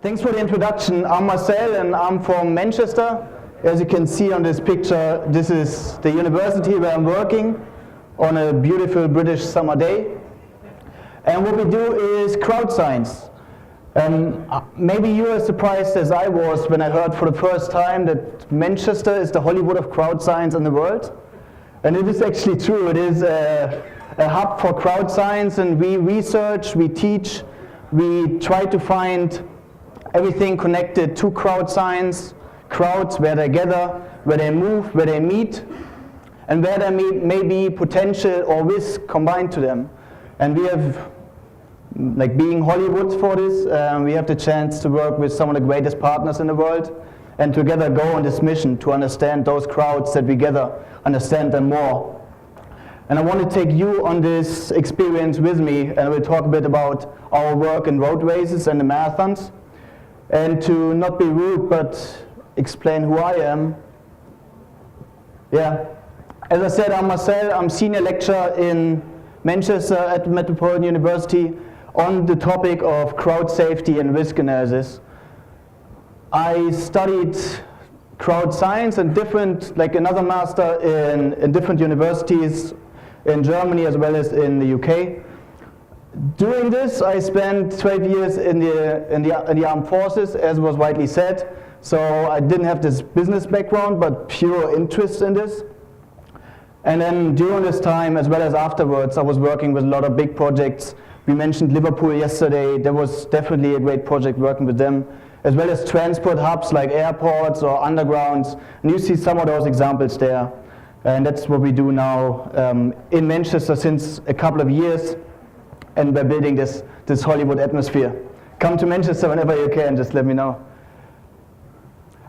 Thanks for the introduction. I'm Marcel and I'm from Manchester. As you can see on this picture, this is the university where I'm working on a beautiful British summer day. And what we do is crowd science. Maybe you are surprised as I was when I heard for the first time that Manchester is the Hollywood of crowd science in the world. And it is actually true. It is a hub for crowd science, and we research, we teach, we try to find everything connected to crowd science, crowds, where they gather, where they move, where they meet, and where there may be potential or risk combined to them. And we have, like being Hollywood for this, we have the chance to work with some of the greatest partners in the world and together go on this mission to understand those crowds that we gather, understand them more. And I want to take you on this experience with me, and we'll talk a bit about our work in road races and the marathons. And to not be rude, but explain who I am. Yeah, as I said, I'm Marcel. I'm senior lecturer in Manchester at Metropolitan University on the topic of crowd safety and risk analysis. I studied crowd science and another master in different universities in Germany as well as in the UK. Doing this, I spent 12 years in the armed forces, as was widely said. So I didn't have this business background, but pure interest in this. And then during this time, as well as afterwards, I was working with a lot of big projects. We mentioned Liverpool yesterday. There was definitely a great project working with them, as well as transport hubs like airports or undergrounds. And you see some of those examples there. And that's what we do now in Manchester since a couple of years. And we're building this Hollywood atmosphere. Come to Manchester whenever you can, just let me know.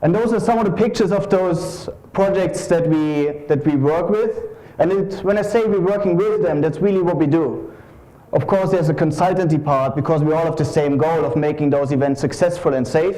And those are some of the pictures of those projects that we work with. And when I say we're working with them, that's really what we do. Of course, there's a consultancy part because we all have the same goal of making those events successful and safe.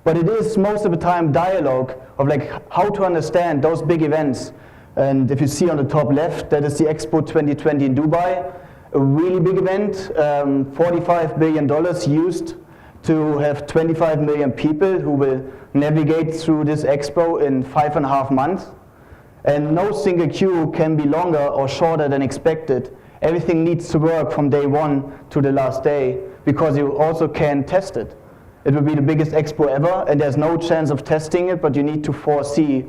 But it is most of the time dialogue of like how to understand those big events. And if you see on the top left, that is the Expo 2020 in Dubai. A really big event, $45 billion used to have 25 million people who will navigate through this expo in 5.5 months. And no single queue can be longer or shorter than expected. Everything needs to work from day one to the last day because you also can test it. It will be the biggest expo ever, and there's no chance of testing it, but you need to foresee,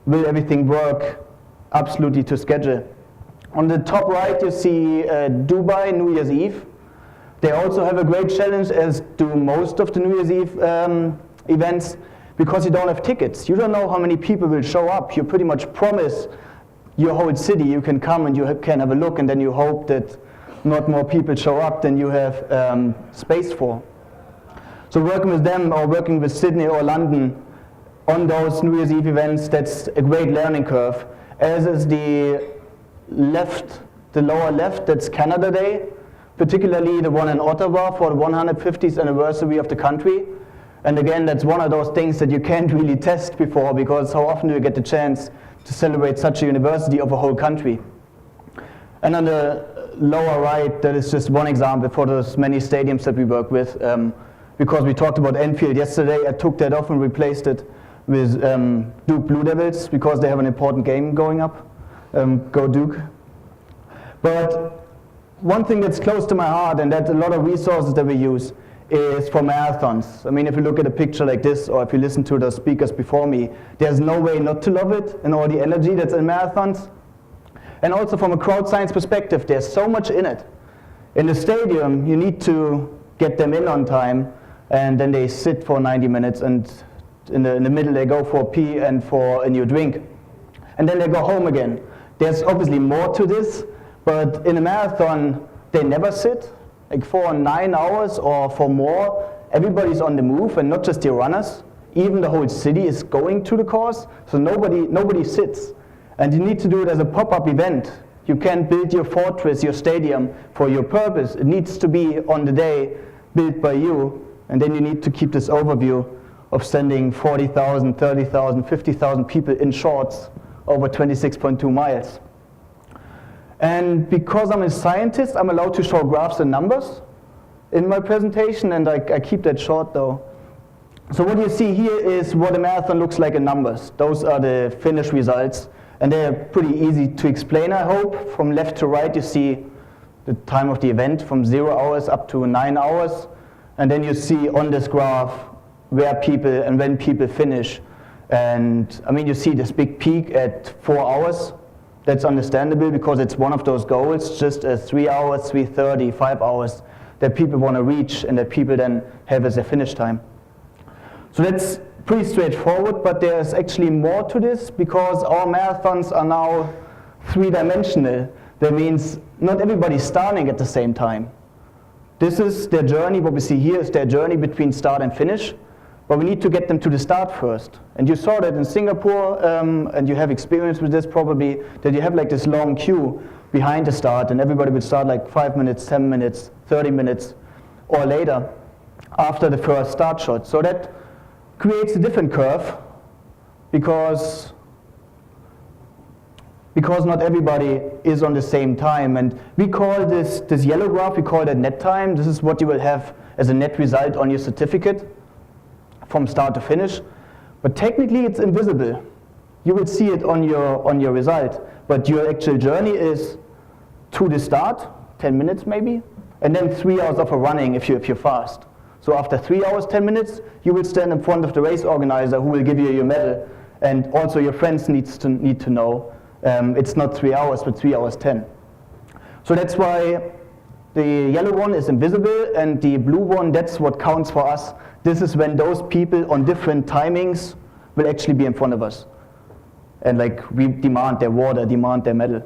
will everything work absolutely to schedule. On the top right, you see Dubai New Year's Eve. They also have a great challenge, as do most of the New Year's Eve events, because you don't have tickets. You don't know how many people will show up. You pretty much promise your whole city you can come and you can have a look, and then you hope that not more people show up than you have space for. So working with them or working with Sydney or London on those New Year's Eve events, that's a great learning curve, as is the lower left, that's Canada Day, particularly the one in Ottawa for the 150th anniversary of the country. And again, that's one of those things that you can't really test before, because how often do you get the chance to celebrate such a university of a whole country? And on the lower right, that is just one example for those many stadiums that we work with. Because we talked about Anfield yesterday, I took that off and replaced it with Duke Blue Devils, because they have an important game going up. Go Duke. But one thing that's close to my heart, and that a lot of resources that we use, is for marathons. I mean, if you look at a picture like this, or if you listen to the speakers before me, there's no way not to love it, and all the energy that's in marathons. And also from a crowd science perspective, there's so much in it. In the stadium, you need to get them in on time, and then they sit for 90 minutes, and in the middle they go for a pee and for a new drink. And then they go home again. There's obviously more to this, but in a marathon, they never sit. Like for 9 hours or for more, everybody's on the move, and not just the runners. Even the whole city is going to the course, so nobody sits. And you need to do it as a pop-up event. You can't build your fortress, your stadium, for your purpose. It needs to be on the day built by you, and then you need to keep this overview of sending 40,000, 30,000, 50,000 people in shorts over 26.2 miles. And because I'm a scientist, I'm allowed to show graphs and numbers. in my presentation, and I keep that short though. So what you see here is what a marathon looks like in numbers. Those are the finish results, and they're pretty easy to explain, I hope. From left to right you see the time of the event from 0 hours up to 9 hours, and then you see on this graph where people and when people finish. And I mean, you see this big peak at 4 hours. That's understandable because it's one of those goals, just 3 hours, 3:30, 5 hours that people want to reach and that people then have as their finish time. So that's pretty straightforward, but there's actually more to this because our marathons are now three-dimensional. That means not everybody's starting at the same time. This is their journey. What we see here is their journey between start and finish, but we need to get them to the start first. And you saw that in Singapore, and you have experience with this probably, that you have like this long queue behind the start, and everybody would start like 5 minutes, 10 minutes, 30 minutes, or later after the first start shot. So that creates a different curve because not everybody is on the same time. And we call this yellow graph, we call that net time. This is what you will have as a net result on your certificate from start to finish. But technically it's invisible. You will see it on your result. But your actual journey is to the start, 10 minutes maybe, and then 3 hours of a running if you're fast. So after 3 hours, 10 minutes, you will stand in front of the race organizer who will give you your medal, and also your friends need to know it's not 3 hours, but 3 hours 10. So that's why the yellow one is invisible, and the blue one, that's what counts for us. This is when those people on different timings will actually be in front of us. And like we demand their water, demand their medal.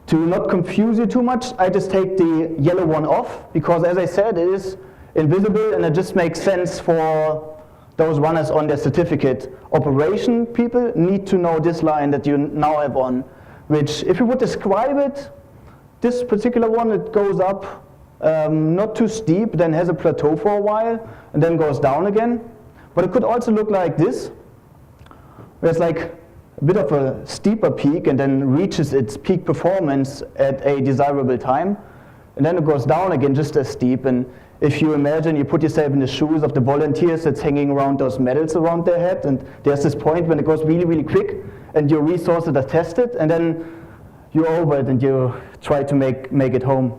To not confuse you too much, I just take the yellow one off, because as I said, it is invisible, and it just makes sense for those runners on their certificate. Operation people need to know this line that you now have on, which if you would describe it, this particular one, it goes up not too steep, then has a plateau for a while, and then goes down again. But it could also look like this, where it's like a bit of a steeper peak and then reaches its peak performance at a desirable time, and then it goes down again just as steep. And if you imagine, you put yourself in the shoes of the volunteers that's hanging around those medals around their head, and there's this point when it goes really, really quick, and your resources are tested, and then you're over it and you try to make it home.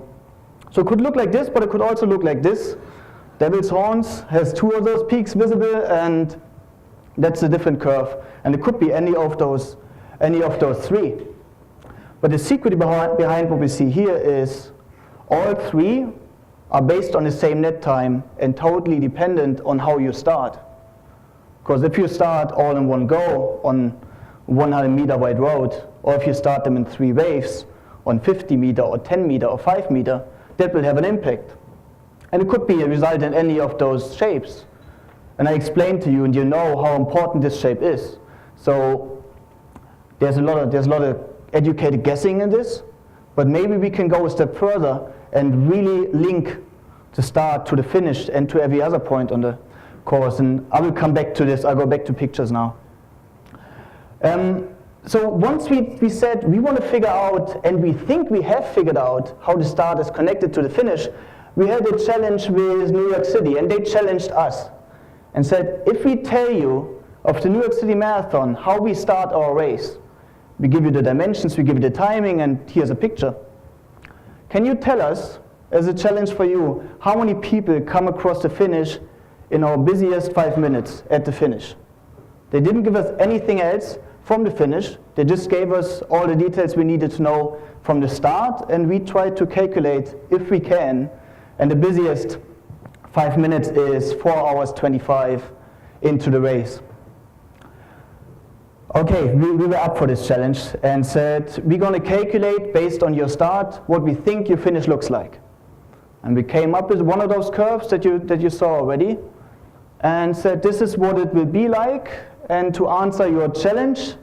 So it could look like this, but it could also look like this. Devil's Horns has 2 of those peaks visible, and that's a different curve. And it could be any of those 3. But the secret behind what we see here is all 3 are based on the same net time and totally dependent on how you start. Because if you start all in one go on 100 meter wide road, or if you start them in 3 waves on 50 meter or 10 meter or 5 meter, that will have an impact. And it could be a result in any of those shapes. And I explained to you, and you know how important this shape is. So there's a lot of educated guessing in this, but maybe we can go a step further and really link the start to the finish and to every other point on the course. And I will come back to this. I'll go back to pictures now. So once we said we want to figure out, and we think we have figured out, how the start is connected to the finish, we had a challenge with New York City, and they challenged us and said, if we tell you of the New York City Marathon, how we start our race, we give you the dimensions, we give you the timing, and here's a picture. Can you tell us, as a challenge for you, how many people come across the finish in our busiest 5 minutes at the finish? They didn't give us anything else from the finish. They just gave us all the details we needed to know from the start, and we tried to calculate if we can. And the busiest 5 minutes is 4 hours 25 into the race. Okay, we were up for this challenge and said, we're going to calculate based on your start what we think your finish looks like. And we came up with one of those curves that you saw already and said, this is what it will be like. And to answer your challenge,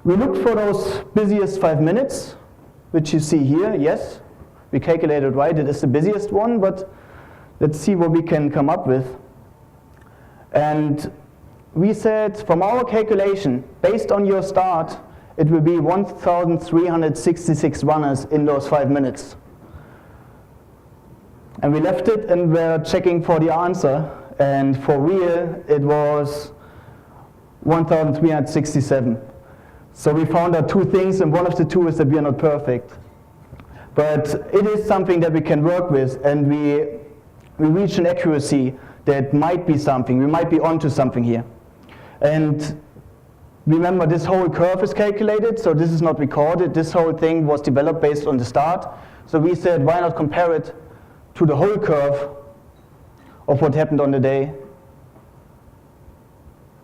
we looked for those busiest 5 minutes, which you see here. Yes, we calculated right, it is the busiest one, but let's see what we can come up with. And we said, from our calculation, based on your start, it will be 1,366 runners in those 5 minutes. And we left it and were checking for the answer, and for real it was 1,367. So we found out two things, and one of the two is that we are not perfect. But it is something that we can work with, and we reach an accuracy that might be something, we might be onto something here. And remember, this whole curve is calculated, so this is not recorded. This whole thing was developed based on the start. So we said, why not compare it to the whole curve of what happened on the day.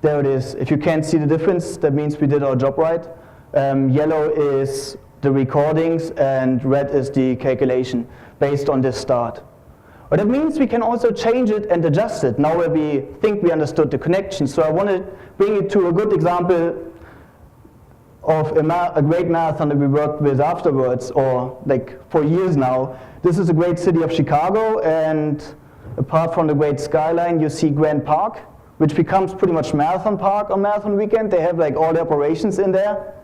There it is. If you can't see the difference, that means we did our job right. Yellow is the recordings and red is the calculation based on this start. But that means we can also change it and adjust it now that we think we understood the connection. So I want to bring it to a good example of a great marathon that we worked with afterwards, or like for years now. This is the great city of Chicago, and apart from the great skyline, you see Grant Park, which becomes pretty much Marathon Park on Marathon weekend. They have like all the operations in there.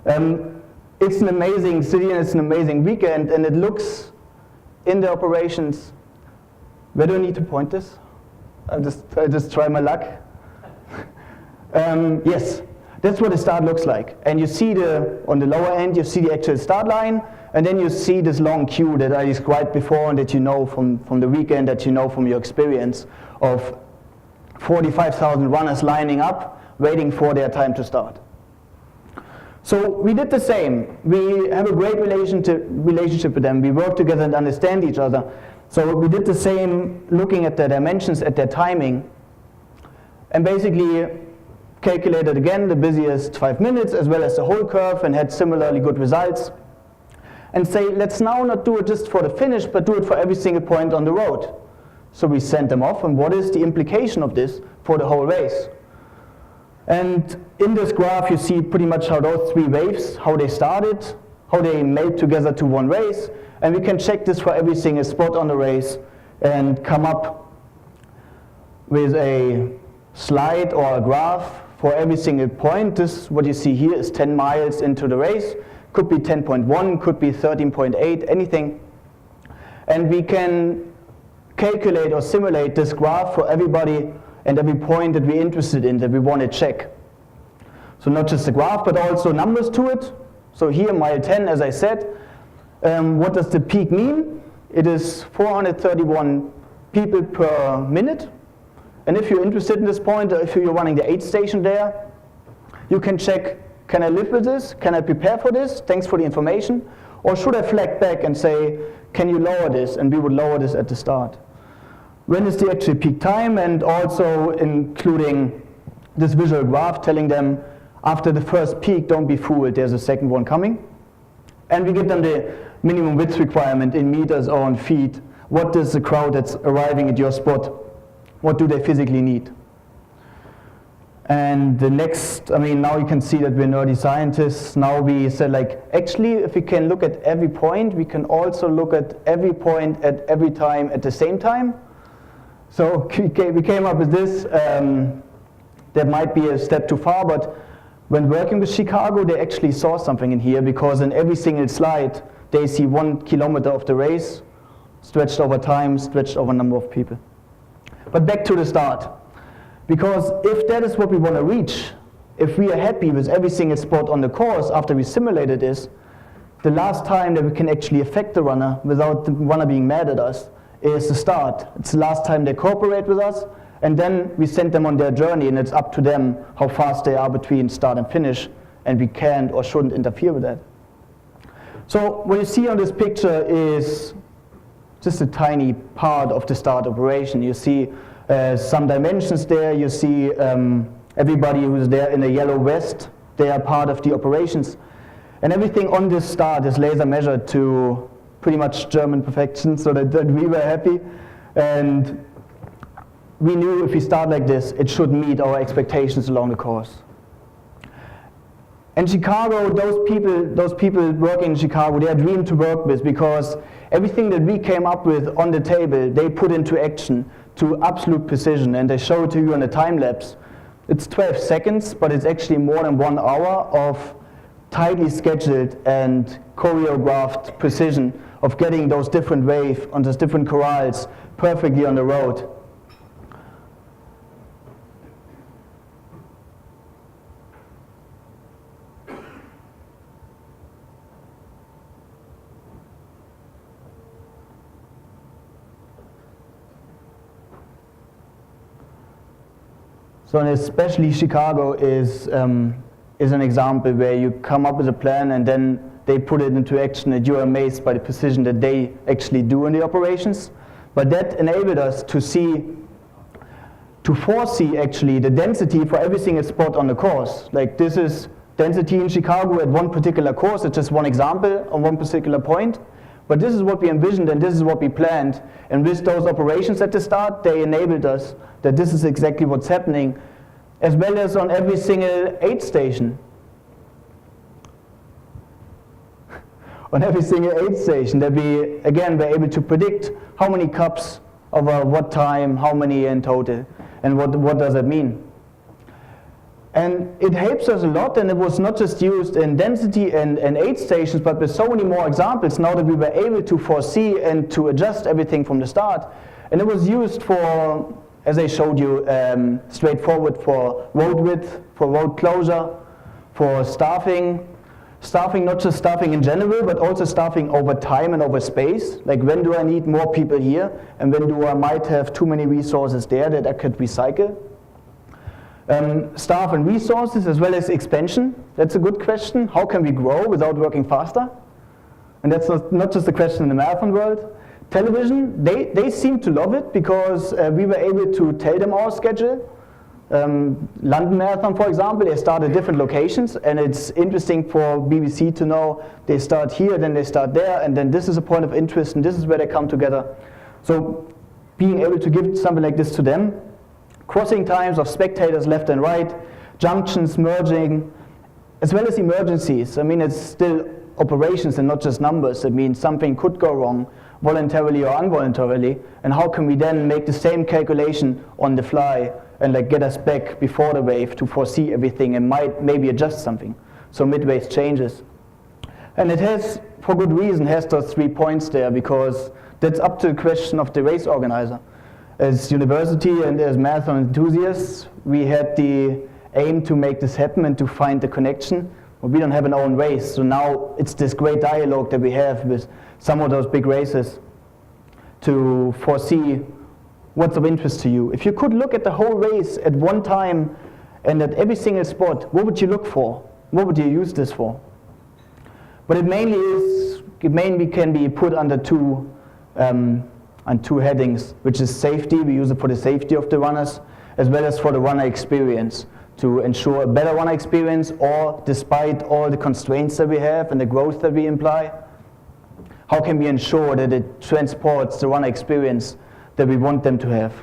It's an amazing city and it's an amazing weekend, and it looks in the operations. Where do I need to point this? I just try my luck. Yes, that's what the start looks like. And you see on the lower end, you see the actual start line, and then you see this long queue that I described before and that you know from the weekend, that you know from your experience of 45,000 runners lining up, waiting for their time to start. So we did the same. We have a great relationship with them. We work together and understand each other. So we did the same, looking at their dimensions, at their timing, and basically calculated again the busiest 5 minutes as well as the whole curve, and had similarly good results. And say, let's now not do it just for the finish, but do it for every single point on the road. So we sent them off, and what is the implication of this for the whole race? And in this graph you see pretty much how those three waves, how they started, how they made together to one race, and we can check this for every single spot on the race and come up with a slide or a graph for every single point. This, what you see here, is 10 miles into the race. Could be 10.1, could be 13.8, anything. And we can calculate or simulate this graph for everybody and every point that we're interested in, that we want to check. So not just the graph, but also numbers to it. So here, mile 10, as I said, what does the peak mean? It is 431 people per minute. And if you're interested in this point, or if you're running the aid station there, you can check, can I live with this? Can I prepare for this? Thanks for the information. Or should I flag back and say, can you lower this? And we would lower this at the start. When is the actual peak time? And also including this visual graph telling them, after the first peak, don't be fooled, there's a second one coming. And we give them the minimum width requirement in meters or in feet. What does the crowd that's arriving at your spot, what do they physically need? And the next, now you can see that we're nerdy scientists. Now we said, like, actually, if we can look at every point, we can also look at every point at every time at the same time. So we came up with this. That might be a step too far, but when working with Chicago, they actually saw something in here, because in every single slide, they see 1 kilometer of the race, stretched over time, stretched over a number of people. But back to the start. Because if that is what we want to reach, if we are happy with every single spot on the course after we simulated this, the last time that we can actually affect the runner without the runner being mad at us is the start. It's the last time they cooperate with us, and then we send them on their journey, and it's up to them how fast they are between start and finish, and we can't or shouldn't interfere with that. So what you see on this picture is just a tiny part of the start operation. You see some dimensions there. You see everybody who's there in a yellow vest, they are part of the operations. And everything on this start is laser measured to pretty much German perfection, so that we were happy. And we knew if we start like this, it should meet our expectations along the course. And Chicago, those people working in Chicago, they are a dream to work with, because everything that we came up with on the table, they put into action to absolute precision, and they show it to you in a time lapse. It's 12 seconds, but it's actually more than 1 hour of tightly scheduled and choreographed precision of getting those different waves on those different corrals perfectly on the road. So, and especially Chicago is an example where you come up with a plan and then they put it into action and you're amazed by the precision that they actually do in the operations. But that enabled us to foresee actually the density for every single spot on the course. Like this is density in Chicago at one particular course, it's just one example on one particular point. But this is what we envisioned and this is what we planned. And with those operations at the start, they enabled us that this is exactly what's happening, as well as on every single aid station. On every single aid station, that we, again, were able to predict how many cups over what time, how many in total, and what does that mean. And it helps us a lot, and it was not just used in density and aid stations, but with so many more examples now that we were able to foresee and to adjust everything from the start. And it was used for, as I showed you, straightforward for road width, for road closure, for staffing, not just staffing in general, but also staffing over time and over space. Like when do I need more people here, and when do I might have too many resources there that I could recycle. Staff and resources as well as expansion. That's a good question. How can we grow without working faster? And that's not just a question in the marathon world. Television, they seem to love it because we were able to tell them our schedule. London Marathon, for example, they start at different locations, and it's interesting for BBC to know they start here, then they start there, and then this is a point of interest, and this is where they come together. So being able to give something like this to them, crossing times of spectators left and right, junctions, merging, as well as emergencies. I mean, it's still operations and not just numbers. It means something could go wrong, voluntarily or involuntarily, and how can we then make the same calculation on the fly and like get us back before the wave to foresee everything and maybe adjust something. So mid-wave changes. And it has, for good reason, has those 3 points there, because that's up to the question of the race organizer. As university and as marathon enthusiasts, we had the aim to make this happen and to find the connection. But we don't have an own race, so now it's this great dialogue that we have with some of those big races to foresee what's of interest to you. If you could look at the whole race at one time and at every single spot, what would you look for? What would you use this for? But it mainly can be put under two headings, which is safety. We use it for the safety of the runners, as well as for the runner experience, to ensure a better runner experience, or despite all the constraints that we have and the growth that we imply, how can we ensure that it transports the runner experience that we want them to have?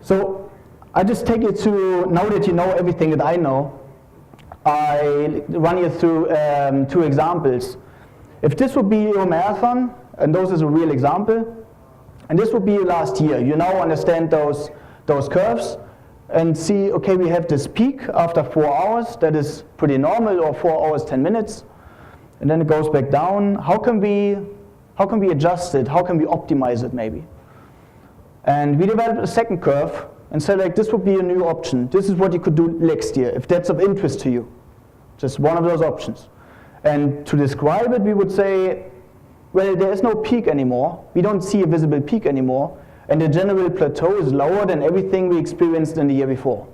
So I just take you to, now that you know everything that I know, I run you through 2 examples. If this would be your marathon, and those is a real example, and this would be last year, you now understand those curves and see, okay, we have this peak after 4 hours, that is pretty normal, or 4 hours, 10 minutes, and then it goes back down. How can we adjust it? How can we optimize it maybe? And we developed a second curve and said, like, this would be a new option. This is what you could do next year, if that's of interest to you. Just one of those options. And to describe it, we would say, well, there is no peak anymore. We don't see a visible peak anymore. And the general plateau is lower than everything we experienced in the year before.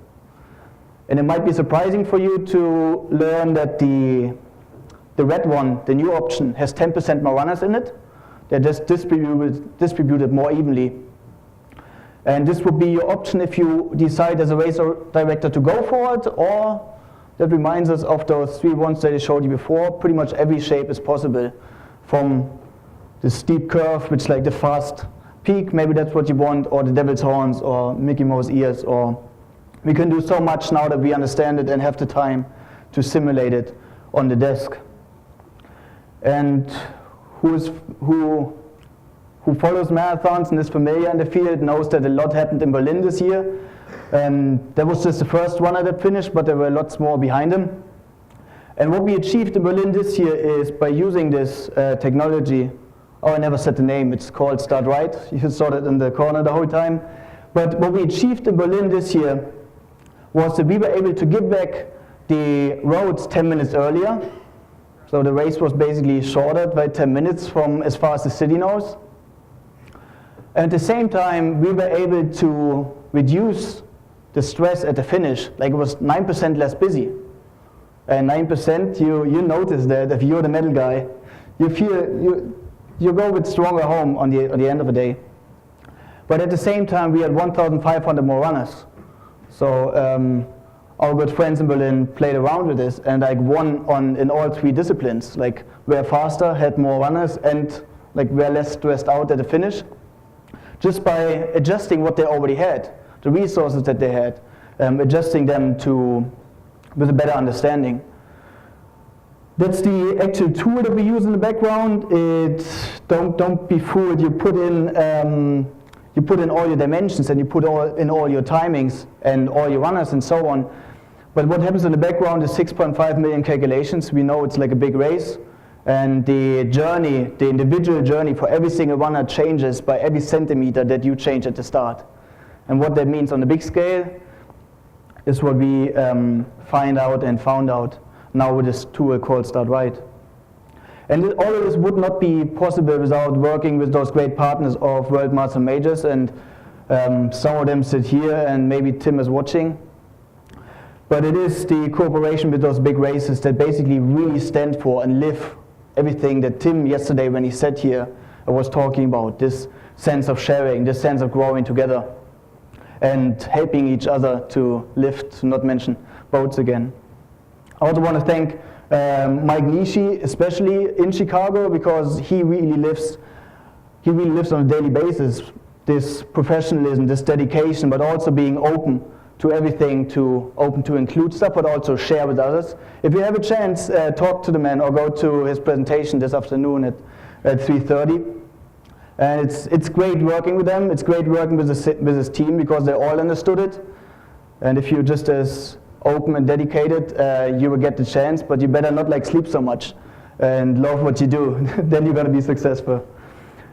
And it might be surprising for you to learn that the red one, the new option, has 10% more runners in it. They're just distributed more evenly. And this would be your option if you decide as a race director to go for it, or that reminds us of those 3 ones that I showed you before. Pretty much every shape is possible, from the steep curve, which is like the fast peak, maybe that's what you want, or the devil's horns, or Mickey Mouse ears, or we can do so much now that we understand it and have the time to simulate it on the desk. And who follows marathons and is familiar in the field knows that a lot happened in Berlin this year. That was just the first runner that finished, but there were lots more behind him. And what we achieved in Berlin this year is by using this technology. Oh, I never said the name. It's called Start Right. You saw that in the corner the whole time. But what we achieved in Berlin this year was that we were able to give back the roads 10 minutes earlier. So the race was basically shortened by 10 minutes from as far as the city knows. And at the same time, we were able to reduce the stress at the finish. Like it was 9% less busy. And 9%, you notice that if you're the medal guy, you feel you go with stronger home on the end of the day. But at the same time, we had 1,500 more runners. So our good friends in Berlin played around with this and like won in all 3 disciplines. Like were faster, had more runners, and like were less stressed out at the finish, just by adjusting what they already had, the resources that they had, adjusting them with a better understanding. That's the actual tool that we use in the background. Don't be fooled. You put in all your dimensions and you put in all your timings and all your runners and so on. But what happens in the background is 6.5 million calculations. We know it's like a big race, and the journey, the individual journey for every single runner changes by every centimeter that you change at the start. And what that means on the big scale is what we found out now with this tool called Start Right. And all of this would not be possible without working with those great partners of World Marathon Majors, and some of them sit here and maybe Tim is watching. But it is the cooperation with those big races that basically really stand for and live everything that Tim yesterday when he sat here was talking about, this sense of sharing, this sense of growing together and helping each other to lift, to not mention boats again. I also want to thank Mike Nishi, especially in Chicago, because he really lives on a daily basis this professionalism, this dedication, but also being open to everything, open to include stuff, but also share with others. If you have a chance, talk to the man or go to his presentation this afternoon at 3:30. And it's great working with them. It's great working with his team because they all understood it. And if you're just as open and dedicated, you will get the chance, but you better not like sleep so much and love what you do. Then you're going to be successful.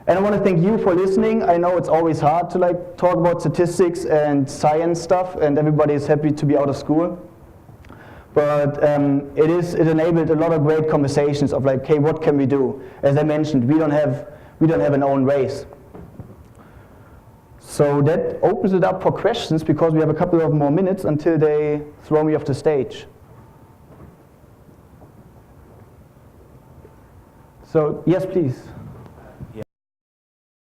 And I want to thank you for listening. I know it's always hard to like talk about statistics and science stuff, and everybody is happy to be out of school. But it enabled a lot of great conversations of like, hey, what can we do? As I mentioned, we don't have an own race. So that opens it up for questions because we have a couple of more minutes until they throw me off the stage. So yes, please.